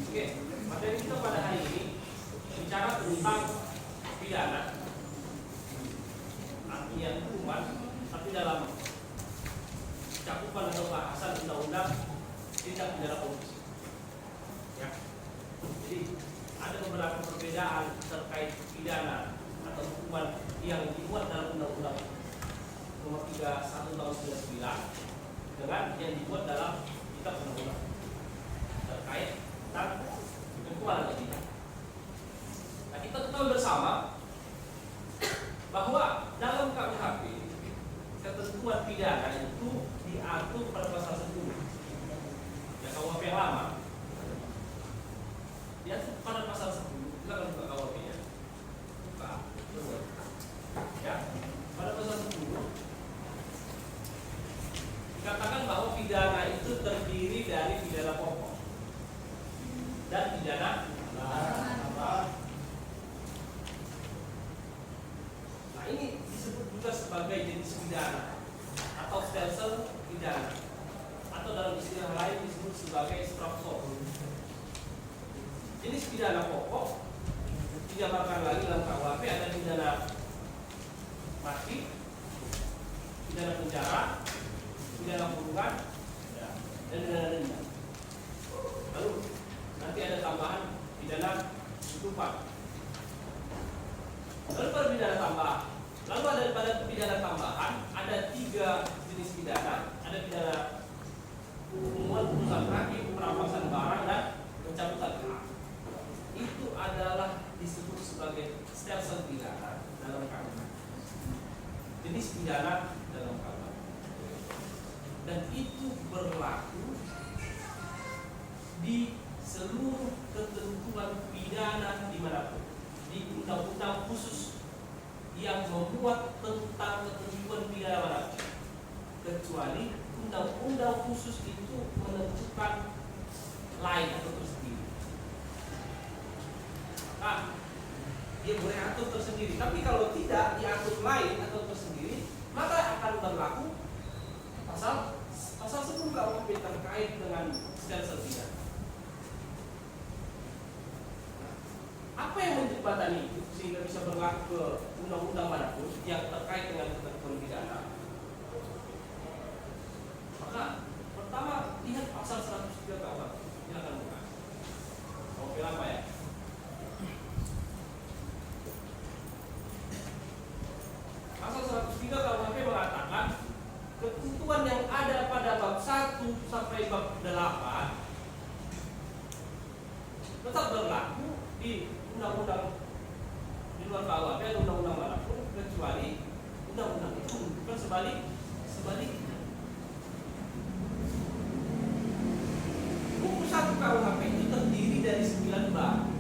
Oke, materi kita pada hari ini bicara tentang pidana, artinya hukuman, tapi dalam cakupan atau bahasan undang-undang tindak pidana korupsi. Ya. Jadi ada beberapa perbedaan terkait pidana atau hukuman yang dibuat dalam Undang-Undang Nomor 31 Tahun 99 dengan yang dibuat dalam Kitab Undang-Undang terkait tentang hukuman atau tidak. Nah, kita ketahui bersama bahwa dalam KUHP ketentuan pidana itu diatur pada pasal 10 ya, KUHP yang lama diatur pada pasal 10. Kita akan buka KUHP-nya. Buka. Ya, pada pasal 10 dikatakan bahwa pidana itu terdiri dari pidana pokok dan pidana tambahan. Nah, ini disebut juga sebagai jenis pidana atau stelsel pidana, atau dalam istilah lain disebut sebagai struktur. Jenis pidana pokok dijabarkan lagi dalam KUHP ada pidana mati, pidana penjara, pidana kurungan, dan pidana denda. Lalu nanti ada tambahan pidana tutupan. Lalu pada pidana tambahan, pada pidana tambahan ada 3 jenis pidana. Ada pidana pemutusan kaki, perampasan barang, dan pencabutan hak. Itu adalah disebut sebagai stelsel pidana dalam KUHP. Jenis pidana dalam KUHP. Dan itu berlaku di seluruh ketentuan pidana dimanapun, di undang-undang khusus yang memuat tentang ketentuan pidana manapun, kecuali undang-undang khusus itu menentukan lain atau tersendiri. Nah, dia boleh atur tersendiri. Tapi kalau tidak diatur lain atau tersendiri, maka akan berlaku pasal 10 KUHP terkait dengan stelsel pidana. Apa yang menjembatani itu sehingga bisa berlaku ke undang-undang manapun yang terkait dengan ketentuan pidana? Maka pertama lihat pasal 103 KUHP. Silakan buka. Oke, apa ya? Pasal 103 KUHP mengatakan ketentuan yang ada pada bab 1 sampai bab 8 tetap berlaku di undang-undang di luar KUHP atau undang-undang manapun, kecuali undang-undang itu menunjukkan sebaliknya. Buku 1 KUHP itu terdiri dari 9 bab.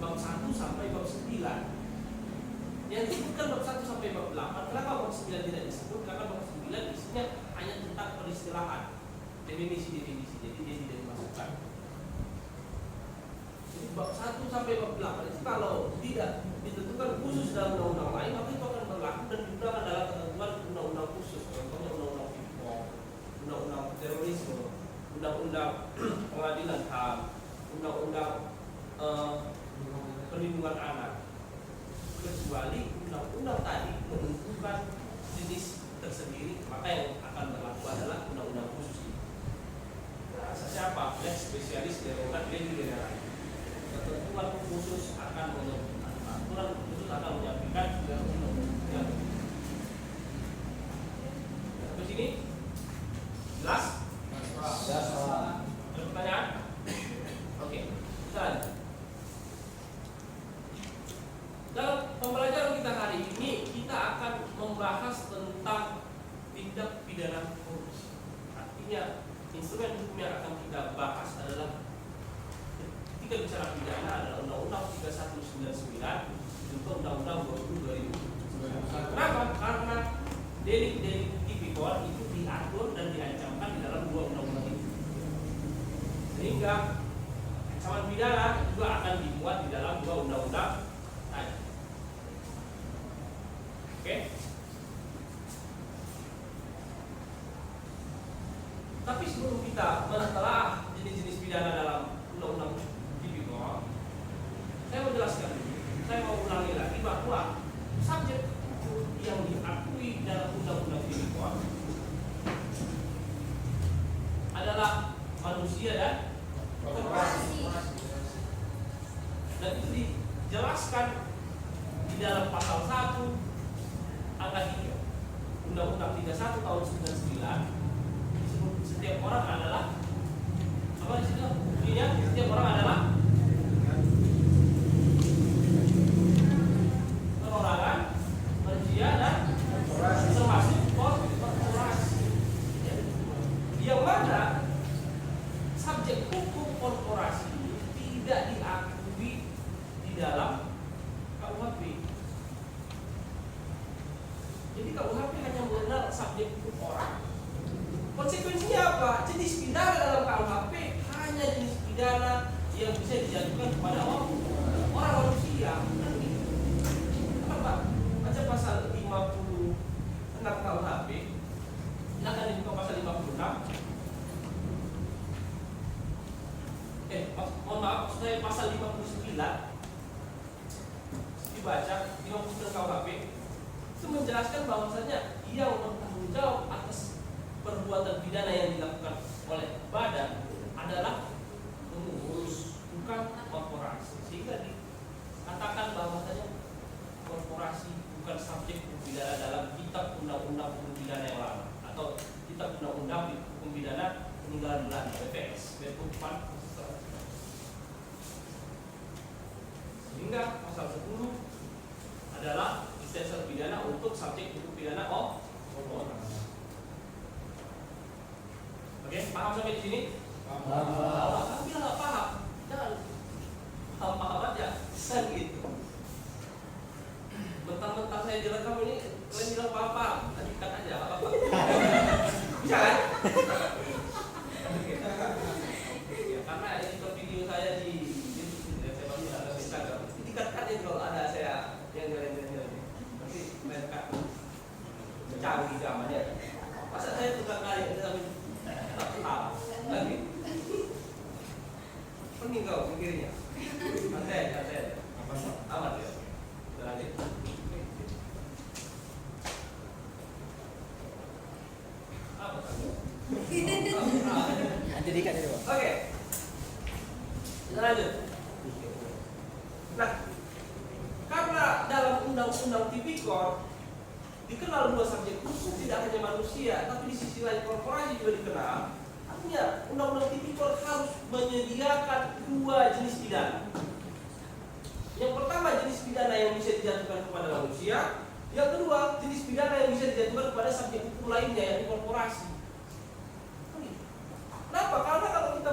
Bab 1 sampai bab 9. Yang disebutkan bab 1 sampai bab 8. Kenapa bab 9 tidak disebut? Karena bab 9 isinya hanya tentang peristilahan, definisi-definisi, jadi dia tidak dimasukkan. Jadi bab 1 sampai bab 8 itu kalau tidak ditentukan khusus dalam undang-undang lain, maka itu akan berlaku dan digunakan dalam ketentuan undang-undang khusus. Contohnya undang-undang pidana, undang-undang terorisme, undang-undang pengadilan HAM, undang-undang perlindungan anak. Kecuali undang-undang tadi menentukan jenis tersendiri, maka yang akan berlaku adalah undang-undang khusus ini. Nah, siapa? Spesialis derogat general. Ketentuan khusus akan aturan khusus akan menyampaikan undang-undang. Sampai sini jelas? Jelas. Ada pertanyaan? Oke, kita lanjut. Dalam pembelajaran kita hari ini, kita akan membahas tentang tindak pidana korupsi. Artinya, instrumen hukum yang akan kita bahas adalah ketika bicara pidana adalah Undang-Undang 3199 juga Undang-Undang 2000. Kenapa? Karena delik-delik tipikor itu diatur dan diancamkan di dalam 2 undang-undang itu. Sehingga ancaman pidana juga akan dimuat di dalam 2 undang-undang tadi. Oke. Tapi sebelum kita menelaah jenis-jenis pidana dalam undang-undang manusia dan korporasi. Dan itu dijelaskan di dalam pasal 1 angka 3 Undang-Undang 31 tahun 99. Disebut setiap orang adalah apa di situ? Bunyinya setiap orang adalah perorangan, manusia dan termasuk korporasi. Yang mana subjek hukum korporasi tidak diakui di dalam KUHP. Jadi KUHP hanya mengenal subjek hukum orang. Konsekuensinya apa? Jenis pidana dalam KUHP hanya jenis pidana yang bisa dijatuhkan kepada orang manusia. Apa? Baca pasal 56 KUHP. Silakan dibuka pasal 56. Mohon maaf, saya pasal 59 dibaca 59 KUHP itu menjelaskan bahwasanya yang bertanggung jawab atas perbuatan pidana yang dilakukan oleh badan adalah pengurus, bukan korporasi. Sehingga dikatakan bahwasanya korporasi bukan subjek hukum pidana dalam kitab undang-undang hukum pidana yang lama atau kitab undang-undang hukum pidana peninggalan Belanda (BPS). Sehingga pasal 10 adalah dissensus pidana untuk subjek hukum pidana orang. Oke, paham sampai di sini? Paham. Tapi bila nggak paham, jangan paham aja, kan gitu. Mentang-mentang saya direkam ini, kalian bilang paham, nanti cut aja, nggak apa-apa. Bisa kan? Ya, karena editor video saya di YouTube, saya baru ada Instagram. Dikat-kat ya kalau ada saya yang jalan-jalan. Nanti main cut. Canggih zamannya. Masa saya tukang kali sampai tak tahu lagi. Pening kau mikirnya. Santai. Aman ya. Kita lanjut. Apa tadi? Jadi kan itu. Oke. Kita lanjut. Nah, karena dalam undang-undang tipikor dikenal dua subjek hukum, tidak hanya manusia, tapi di sisi lain korporasi juga dikenal. Artinya undang-undang tipikor harus menyediakan dua jenis pidana. Yang pertama jenis pidana yang bisa dijatuhkan kepada manusia, yang kedua jenis pidana yang bisa dijatuhkan kepada subjek hukum lainnya, yaitu korporasi. Kenapa? Karena kalau kita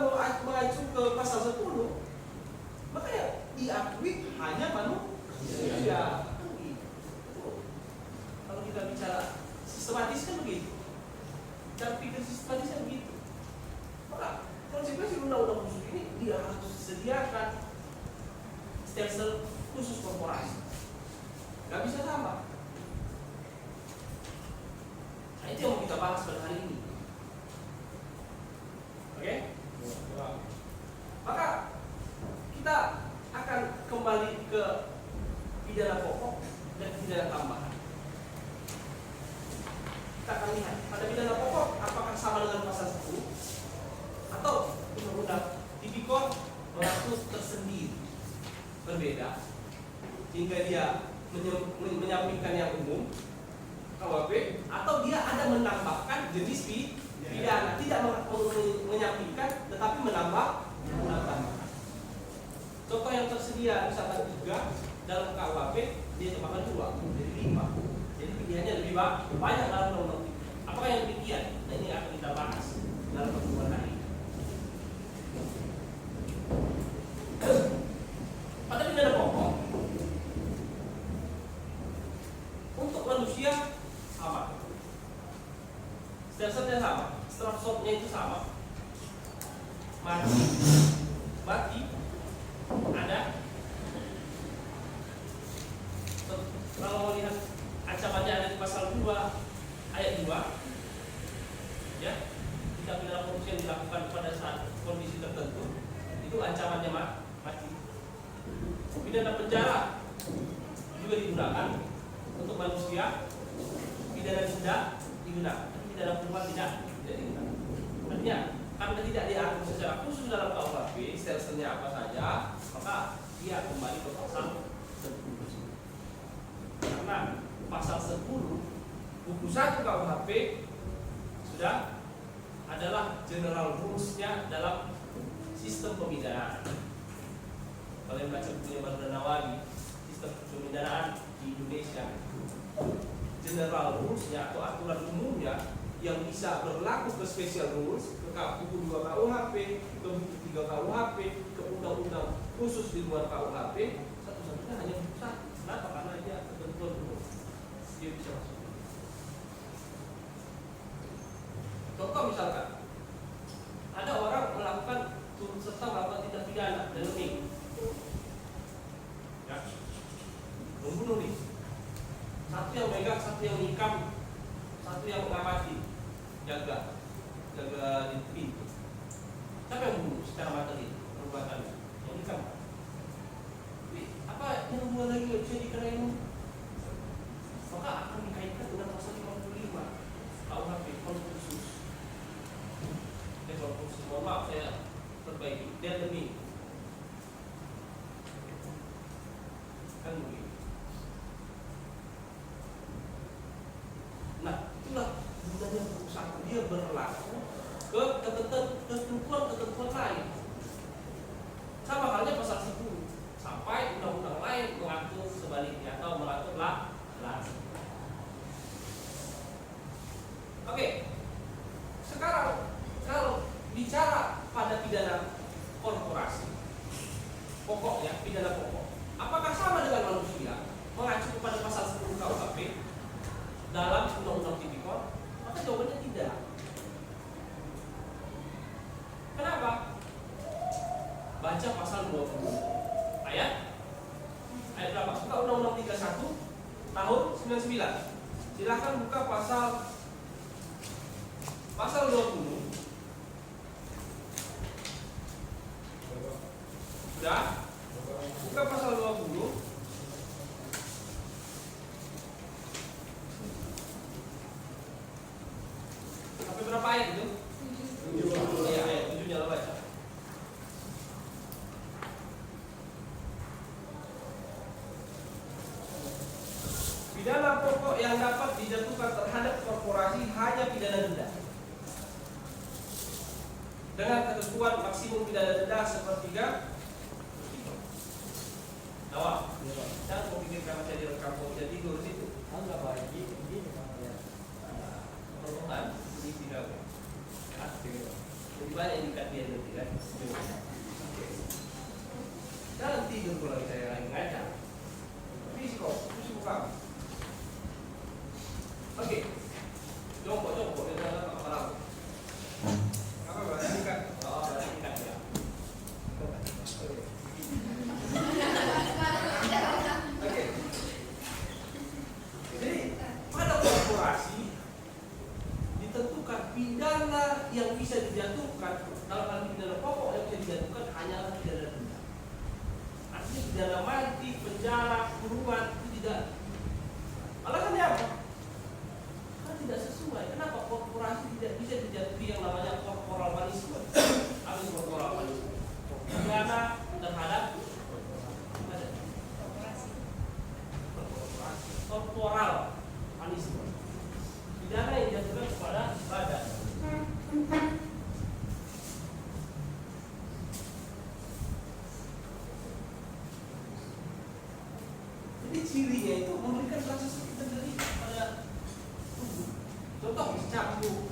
mengacu ke pasal 10, makanya diakui hanya manusia. Kalau kita bicara sistematis kan begitu, cara pikir sistematisnya begitu. Maka konsekuensi undang-undang khusus ini dia harus disediakan stelsel khusus korporasi. Gak bisa sama. Nah, itu yang mau kita bahas pada hari ini. Oke? Maka kita akan kembali ke pidana pokok dan pidana tambahan. Kita akan lihat pada pidana pokok apakah sama dengan pasal 10 atau undang-undang tipikor mengatur tersendiri, berbeda, sehingga dia menyampingkan yang umum KUHP, atau dia ada menambahkan jenis pidana, tidak menyampingkan tetapi menambah. Contoh yang tersedia misalkan 3 dalam KUHP, dia tambahkan 2 jadi 5. Jadi pilihannya lebih banyak dalam undang-undang. Apakah yang demikian? Nah, ini akan kita bahas dalam pertemuan hari ini. Pada pidana pokok untuk manusia sama, stelsnya sama, strafsotnya itu sama, mati ada. Kalau melihat ancamannya ada di pasal 2 ayat 2, ya, tindak pidana korupsi yang dilakukan pada saat kondisi tertentu itu ancamannya mati. Pidana penjara juga digunakan untuk manusia, pidana denda digunakan, pidana kurban tidak digunakan. Artinya karena tidak diatur secara khusus dalam KUHP, stelsel-nya apa saja, maka dia kembali ke pasal 10. Karena pasal 10 buku 1 KUHP sudah adalah general rules-nya dalam sistem pemidanaan. Kalau yang baca bukunya Badrun Nawawi, sistem pemidanaan di Indonesia, general rules-nya atau aturan umumnya yang bisa berlaku ke special rules, ke buku 2 KUHP, ke buku 3 KUHP, ke undang-undang khusus di luar KUHP, satu-satunya hanya buku 1. Kenapa? Karena dia ketentuan umum, dia bisa masuk. Contoh misalkan, ada orang melakukan turut serta melakukan tindak pidana dan lebih, ya, membunuh nih. Satu yang megang, satu yang nikam, satu yang mengamati, jaga di pintu. Siapa yang bunuh secara materi perbuatan yang nikam? Apa yang dua lagi nggak bisa dikenain? Maka akan dikaitkan dengan pasal 55 KUHP kalau khusus. Kalau khusus, mohon maaf saya perbaiki. Dan demi kan begitu. Nah, itulah gunanya perusahaan, dia berlaku ke ketentuan lain. Sama halnya pasal 10 sampai undang-undang lain mengatur sebaliknya atau mengatur lain. Oke. Sekarang kalau bicara pada pidana korporasi, pokok ya, pidana pokok, apakah sama dengan manusia mengacu kepada pasal 10 KUHP dalam undang-undang tipikor? Maka jawabannya tidak. Kenapa? Baca pasal 20 ayat berapa? Buka undang-undang 31 tahun 99. Silakan buka pasal 20. Sudah? Buka pasal 20. Sampai berapa ayat itu? 7. Iya, ayat 7 nyala baca. Pidana pokok yang dapat dijatuhkan terhadap korporasi hanya pidana denda. Dengan ketentuan maksimum pidana denda sepertiga. Nawab, jangan kau pikir karena saya direkam kau bisa tidur di situ. Enggak baik ini namanya. Permohonan ini tidak. Lebih banyak indikat dia nanti kan. Jangan tidur kalau saya lagi ngajar. Fisiko, buka. Oke. Jongkok dia dalam kepala. Apa bahasa indikat? Oh, bahasa indikat ya. Oke. Jadi pada korporasi ditentukan pidana yang bisa dijatuhkan dalam hal pidana pokok yang bisa dijatuhkan hanyalah pidana denda. Artinya pidana mati, penjara, kurungan itu tidak. Alasannya apa? Karena tidak sesuai. Kenapa korporasi tidak bisa dijatuhi yang namanya corporal punishment? Apa itu corporal punishment? Pidana terhadap corporal punishment, pidana yang dijatuhkan kepada badan. Jadi cirinya itu memberikan rasa sakit terjadi pada tubuh. Contoh cambuk,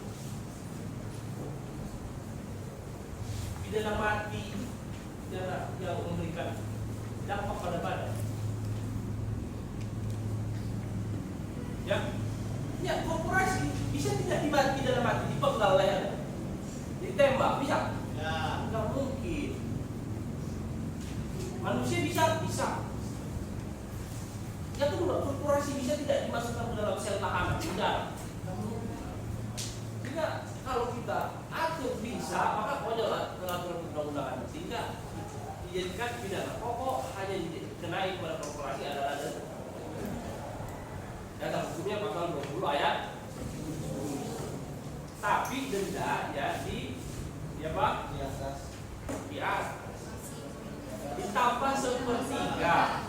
pidana mati, pidana yang memberikan dampak pada badan. Ya, korporasi bisa tidak pidana mati, dipenggal lehernya, ditembak, bisa? Ya, nggak mungkin. Manusia bisa. Yang kedua, korporasi bisa tidak dimasukkan ke dalam sel tahanan, tidak. Jika kalau kita atur bisa, maka wajarlah peraturan undang-undangan sehingga dijadikan pidana pokok hanya dikenai kepada korporasi adalah data hukumnya pasal 20 ayat. Tapi denda ya Di apa? Di atas. Di atas. Ditambah sepertiga.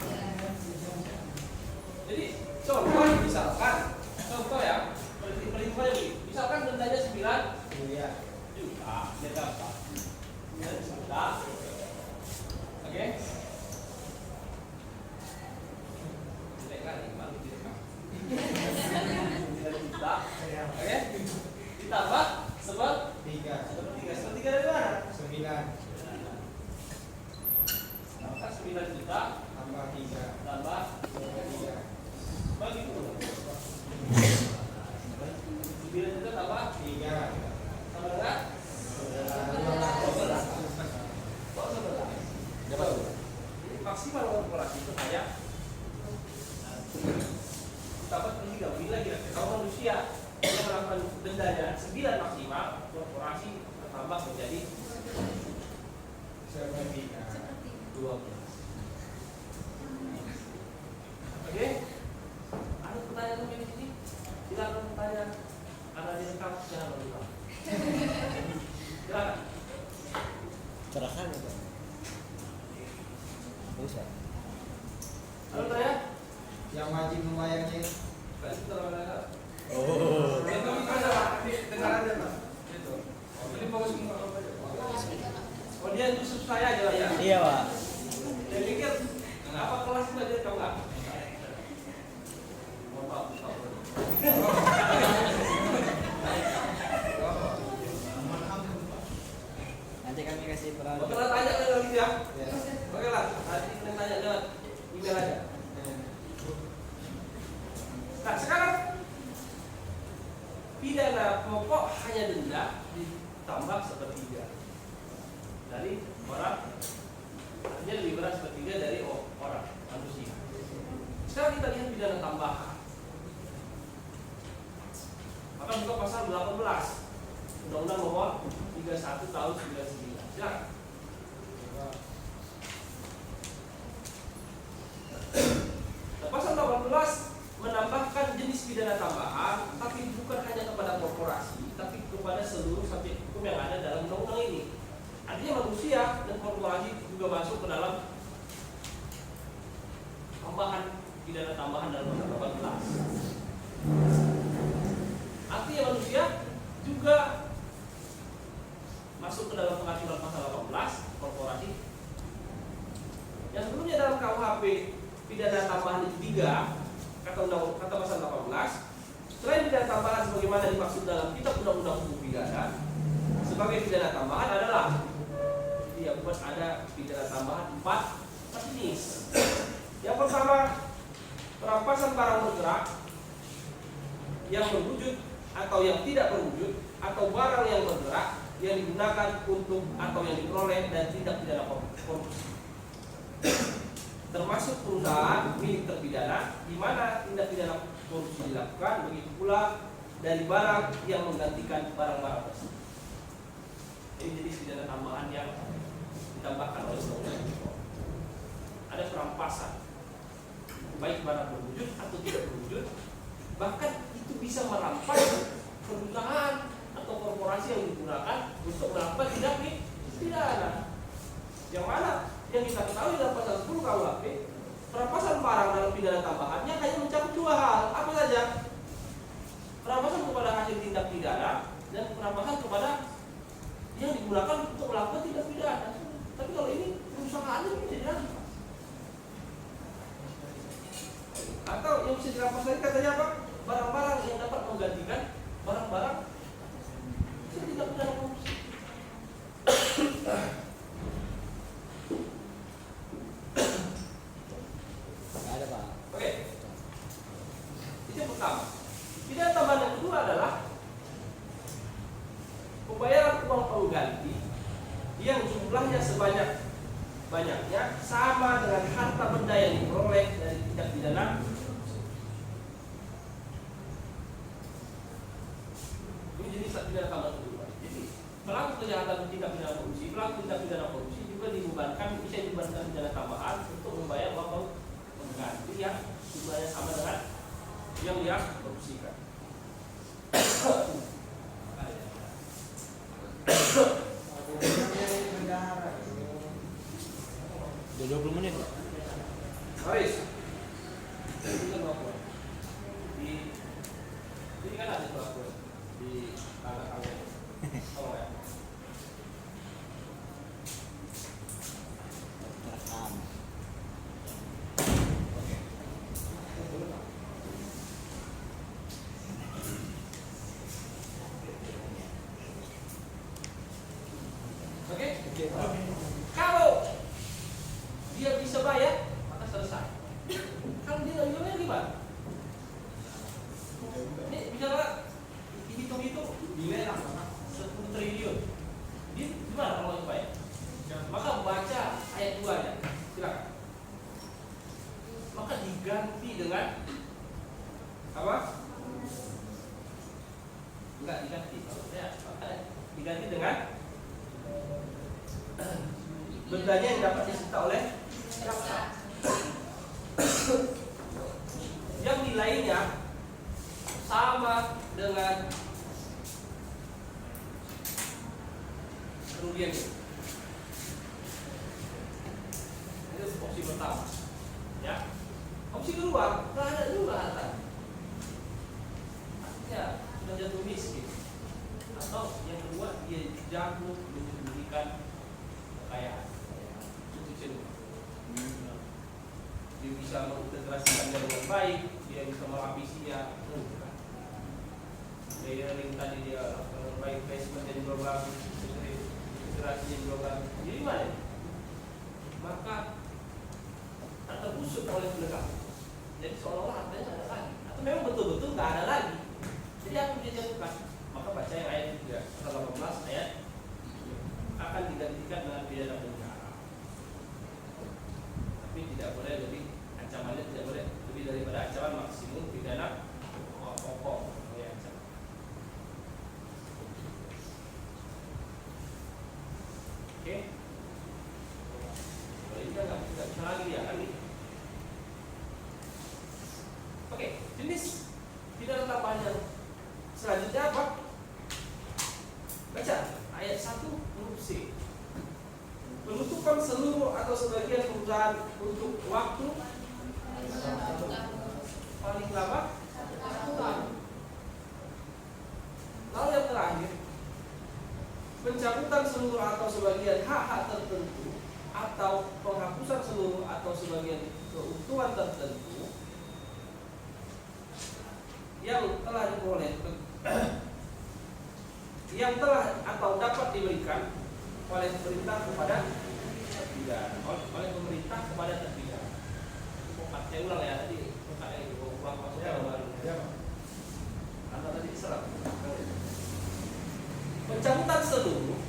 Jadi contoh misalkan, contoh ya, perhitungannya begini. Misalkan dendanya 9 Miliar. juta, dia dapat 9 juta. Oke? Jelek kali, malu direkam. 9 juta. Oke? Ditambah Tiga. sepertiga dari mana? 9 Maka 9 juta tambah 3 tambah 3. bagi 2. 9 juta tambah 3 sama dengan 12. Kok 11? Jadi maksimal kalkulasi itu kayak dapat per 3 bila kira-kira kalau manusia yang melakukan dendanya 9 maksimal, korporasi bertambah menjadi 12. Oke? Ada pertanyaan lebih di sini? Silakan bertanya. Karena direkam jangan lupa. Silakan. Serahkan itu. Bisa. Halo saya. Yang wajib membayarnya Kasih terang-terang. Oh. Itu ada dengar aja Pak. Itu. Ini fokus semua aja. Oh dia tusuk saya aja lah ya. Iya, Pak. Saya pikir apa kelas belajar kamu nggak? Mohon maaf. Nanti kami kasih peran. Oke lah tanya lagi ya. Ya. Oke lah, nanti kita tanya lewat email aja. Nah sekarang pidana pokok hanya denda ditambah sepertiga dari orang, artinya lebih berat sepertiga dari orang manusia. Sekarang kita lihat pidana tambahan. Maka buka pasal 18 Undang-Undang Nomor 31 Tahun 99. Silakan. Nah, pasal 18 menambahkan jenis pidana tambahan, tapi bukan hanya kepada korporasi, tapi kepada seluruh subjek hukum yang ada dalam undang-undang ini. Artinya manusia dan korporasi juga masuk ke dalam tambahan pidana tambahan dalam pasal 18. Artinya manusia juga masuk ke dalam pengaturan pasal 18, korporasi. Yang sebelumnya dalam KUHP pidana tambahan itu 3 kata pasal 18, selain pidana tambahan sebagaimana dimaksud dalam Kitab Undang-Undang Hukum Pidana, sebagai pidana tambahan adalah dia buat ada pidana tambahan 4 jenis. Yang pertama, perampasan barang bergerak yang berwujud atau yang tidak berwujud, atau barang yang bergerak yang digunakan untuk atau yang diperoleh dan tindak pidana korupsi. Termasuk perusahaan milik terpidana di mana tindak pidana korupsi dilakukan, begitu pula dari barang yang menggantikan barang-barang tersebut. Ini jenis pidana tambahan yang ditambahkan oleh undang-undang itu. Ada perampasan, baik barang berwujud atau tidak berwujud, bahkan itu bisa merampas perusahaan atau korporasi yang digunakan untuk melakukan tindak pidana. Yang mana yang kita ketahui dalam pasal 10 KUHP, perampasan barang dalam pidana tambahannya hanya mencakup 2 hal. Apa saja? Perampasan kepada hasil tindak pidana dan perampasan kepada yang digunakan untuk melakukan tindak pidana. Tapi kalau ini perusahaan ini bisa dirampas. Atau yang bisa dirampas tadi katanya apa? Barang-barang yang dapat menggantikan barang-barang yang tindak pidana korupsi. Ada, Pak. Oke. Itu yang pertama. Pidana tambahan yang kedua adalah pembayaran uang pengganti yang jumlahnya sebanyak-banyaknya sama dengan harta benda yang diperoleh dari tindak pidana. Ini jenis pidana tambahan kedua. Jadi pelaku kejahatan tindak pidana korupsi, pelaku tindak pidana korupsi juga bisa dibebankan pidana tambahan untuk membayar uang pengganti yang jumlahnya sama dengan yang dia korupsikan. Udah 20 menit. Haris. Ini kan apa? Di ini kan ada apa? Di tangga-tangga. Oh ya. Terekam. Oke. Oke? Oke, Pak. Kalau dia bisa bayar, maka selesai. Kalau dia nggak bisa bayar gimana? Ini bicara hitung-hitung nilai 10 triliun. Dia gimana kalau nggak bayar? Maka baca ayat 2-nya. Silakan. Maka diganti dengan apa? Enggak diganti. Maksudnya diganti dengan bendanya yang dapat disita oleh jaksa yang nilainya sama dengan kerugian. Itu opsi pertama, ya. Opsi kedua, nggak ada juga harta, artinya sudah jatuh miskin. Atau yang kedua, dia jatuh menyembunyikan kekayaan. Itu cenderung. Dia bisa mengintegrasikannya dengan baik, dia bisa melapisinya. Layering tadi dia lakukan baik, placement yang juga bagus, integrasinya juga bagus. Jadi mana? Maka terbusuk oleh penegak. Jadi seolah-olah hartanya nggak ada lagi, atau memang betul-betul nggak ada lagi. Jadi apa yang dia jatuhkan? Maka baca yang ayat 3, pasal 18 ayat akan digantikan dengan pidana penjara. Tapi tidak boleh lebih, ancamannya tidak boleh lebih daripada ancaman maksimum pidana pokok. Oke, kalau ini nggak bisa lagi ya kan? Oke, jenis pidana tambahan yang selanjutnya apa? Baca ayat 1 huruf C. Penutupan seluruh atau sebagian perusahaan untuk waktu paling lama 1 tahun. Lalu yang terakhir, pencabutan seluruh atau sebagian hak-hak tertentu atau penghapusan seluruh atau sebagian keuntungan tertentu yang telah diperoleh yang telah atau dapat diberikan oleh pemerintah kepada terpidana, oleh pemerintah kepada terpidana. Saya ulang ya, tadi ulang maksudnya baru. Anda tadi diserap. Pencabutan seluruh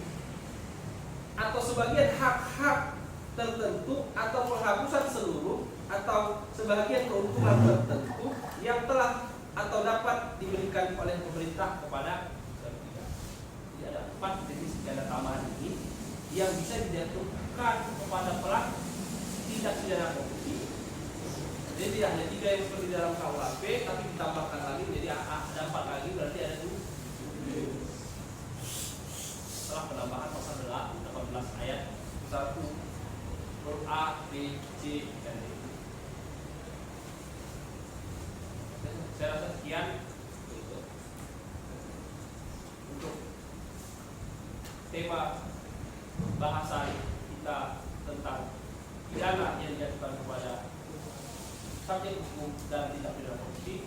atau sebagian hak-hak tertentu atau penghapusan seluruh atau sebagian keuntungan tertentu yang telah atau dapat diberikan oleh pemerintah kepada terpidana. Jadi ada 4 jenis pidana tambahan ini yang bisa dijatuhkan kepada pelaku tindak pidana korupsi. Jadi tidak hanya 3 yang seperti dalam KUHP, tapi ditambahkan lagi menjadi ada 4 lagi, berarti ada 7. Setelah penambahan pasal 18 ayat 1 huruf A, B, C, dan D. Saya rasa sekian untuk tema bahasan kita tentang pidana yang dijatuhkan kepada subjek hukum dan tindak pidana korupsi.